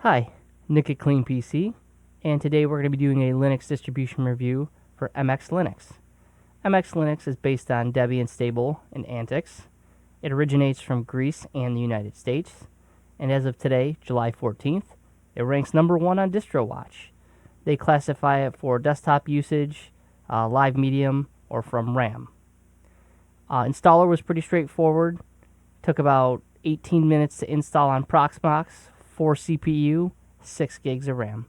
Hi, Nick at Clean PC, and today we're going to be doing a Linux distribution review for MX Linux. MX Linux is based on Debian Stable and Antix. It originates from Greece and the United States, and as of today, July 14th, it ranks number 1 on DistroWatch. They classify it for desktop usage, live medium, or from RAM. Installer was pretty straightforward. Took about 18 minutes to install on ProxMox, 4 CPU, 6 gigs of RAM.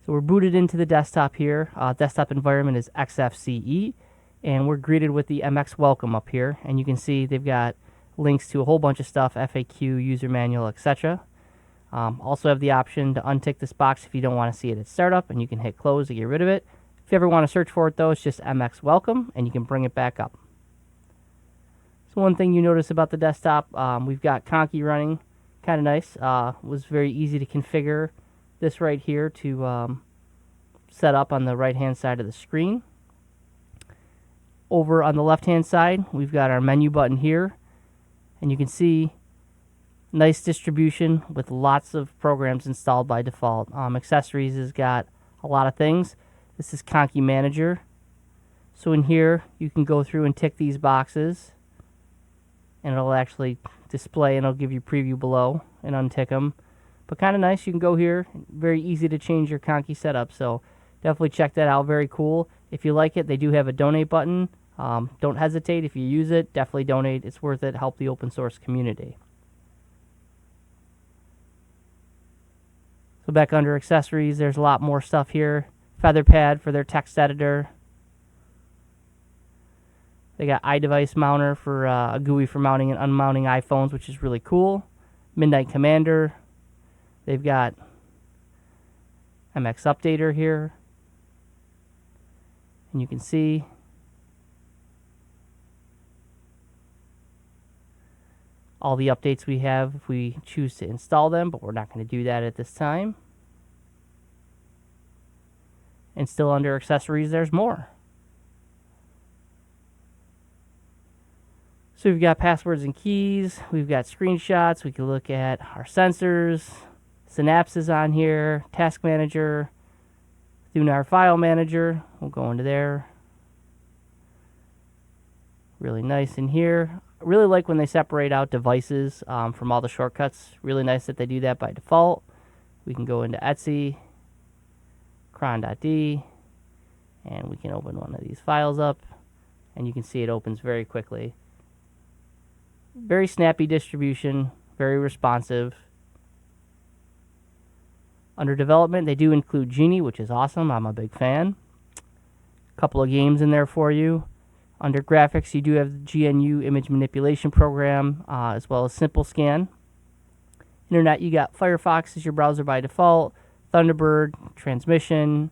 So we're booted into the desktop here. Desktop environment is XFCE, and we're greeted with the MX welcome up here. And you can see they've got links to a whole bunch of stuff, FAQ, user manual, etc. Also have the option to untick this box if you don't want to see it at startup, and you can hit close to get rid of it. If you ever want to search for it, though, it's just MX welcome, and you can bring it back up. So one thing you notice about the desktop, we've got Conky running, kind of nice. Was very easy to configure this right here to set up on the right-hand side of the screen. Over on the left-hand side, we've got our menu button here, and you can see nice distribution with lots of programs installed by default. Accessories has got a lot of things. This is Conky Manager. So in here, you can go through and tick these boxes, and it'll actually display, and it'll give you preview below and untick them. But kind of nice. You can go here. Very easy to change your Conky setup. So definitely check that out. Very cool. If you like it, they do have a donate button. Don't hesitate. If you use it, definitely donate. It's worth it. Help the open source community. So back under accessories, there's a lot more stuff here. Featherpad for their text editor. They got iDevice mounter for a GUI for mounting and unmounting iPhones, which is really cool. Midnight Commander. They've got MX Updater here. And you can see all the updates we have if we choose to install them, but we're not going to do that at this time. And still under accessories, there's more. So we've got passwords and keys, we've got screenshots, we can look at our sensors, synapses on here, task manager, through our file manager, we'll go into there. Really nice in here. I really like when they separate out devices from all the shortcuts. Really nice that they do that by default. We can go into Etsy, cron.d, and we can open one of these files up, and you can see it opens very quickly. Very snappy distribution, very responsive. Under development, they do include Genie, which is awesome. I'm a big fan. A couple of games in there for you. Under graphics, you do have the GNU image manipulation program, as well as Simple Scan. Internet, you got Firefox as your browser by default, Thunderbird, Transmission,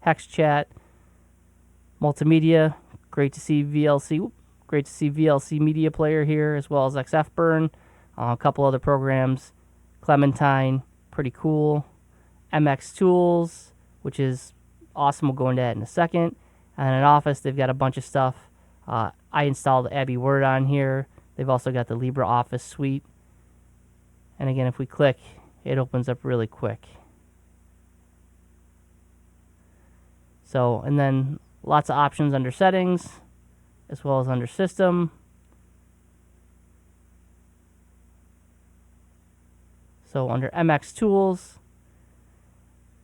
HexChat, Multimedia. Great to see VLC. Great to see VLC Media Player here, as well as XFburn. A couple other programs. Clementine, pretty cool. MX Tools, which is awesome. We'll go into that in a second. And in Office, they've got a bunch of stuff. I installed Abby Word on here. They've also got the LibreOffice suite. And again, if we click, it opens up really quick. So, and then lots of options under settings, as well as under system. So under MX Tools,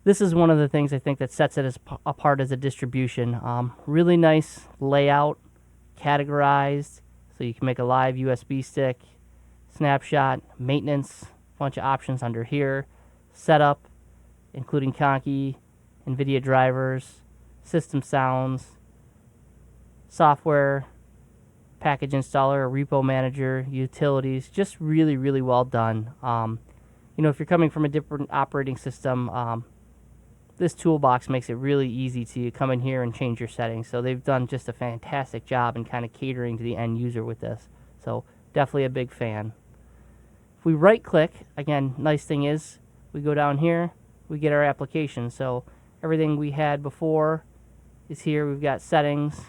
this is one of the things I think that sets it apart as a distribution. Really nice layout, categorized, so you can make a live USB stick, snapshot, maintenance, bunch of options under here, setup, including Conky, NVIDIA drivers, system sounds, software, package installer, repo manager, utilities, just really, really well done. You know, if you're coming from a different operating system, this toolbox makes it really easy to come in here and change your settings. So they've done just a fantastic job in kind of catering to the end user with this. So definitely a big fan. If we right click, again, nice thing is we go down here, we get our application. So everything we had before is here. We've got settings,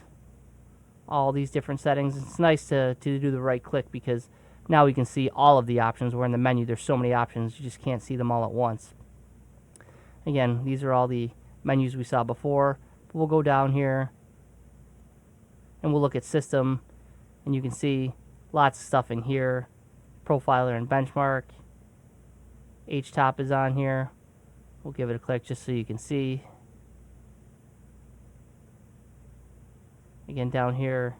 all these different settings. It's nice to do the right click because Now we can see all of the options, where in the menu there's so many options, you just can't see them all at once. Again, these are all the menus we saw before. But we'll go down here and we'll look at system, and you can see lots of stuff in here. Profiler and benchmark. HTOP is on here. We'll give it a click just so you can see. Again, down here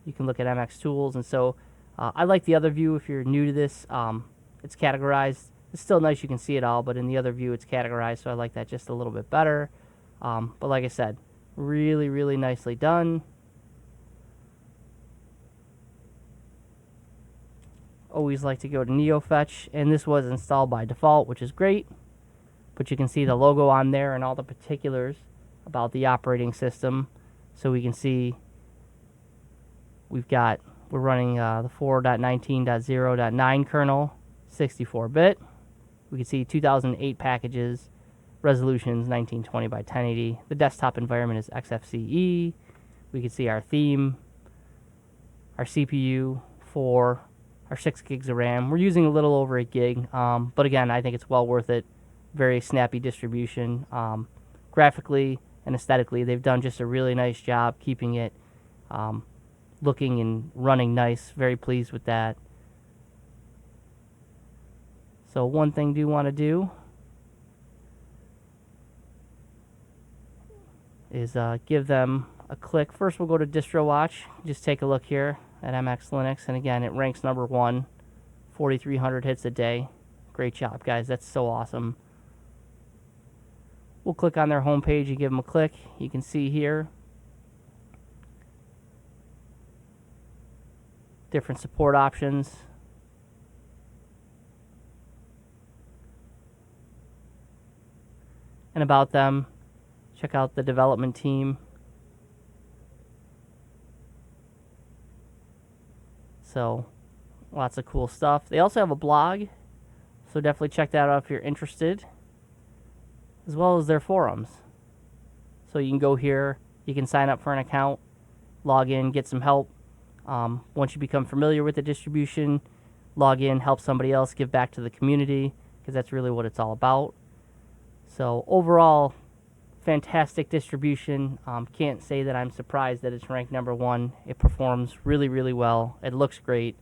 you can look at MX tools. And so I like the other view. If you're new to this, it's categorized. It's still nice you can see it all, but in the other view it's categorized, so I like that just a little bit better. But like I said, really, really nicely done. Always like to go to NeoFetch, and this was installed by default, which is great. But you can see the logo on there and all the particulars about the operating system. So we can see we're running the 4.19.0.9 kernel, 64-bit. We can see 2008 packages, resolutions 1920 by 1080. The desktop environment is XFCE. We can see our theme, our CPU for our 6 gigs of RAM. We're using a little over 8 gig, but again, I think it's well worth it. Very snappy distribution. Graphically and aesthetically, they've done just a really nice job keeping it looking and running nice. Very pleased with that. So one thing I do want to do is give them a click. First we'll go to DistroWatch. Just take a look here at MX Linux, and again it ranks number 1, 4,300 hits a day. Great job, guys. That's so awesome. We'll click on their homepage and give them a click. You can see here different support options. And about them, check out the development team. So lots of cool stuff. They also have a blog, so definitely check that out if you're interested, as well as their forums. So you can go here, you can sign up for an account, log in, get some help. Once you become familiar with the distribution, log in, help somebody else, give back to the community, because that's really what it's all about. So overall, fantastic distribution. Can't say that I'm surprised that it's ranked number 1. It performs really, really well. It looks great.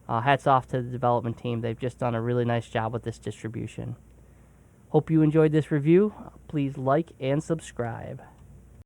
Hats off to the development team. They've just done a really nice job with this distribution. Hope you enjoyed this review. Please like and subscribe.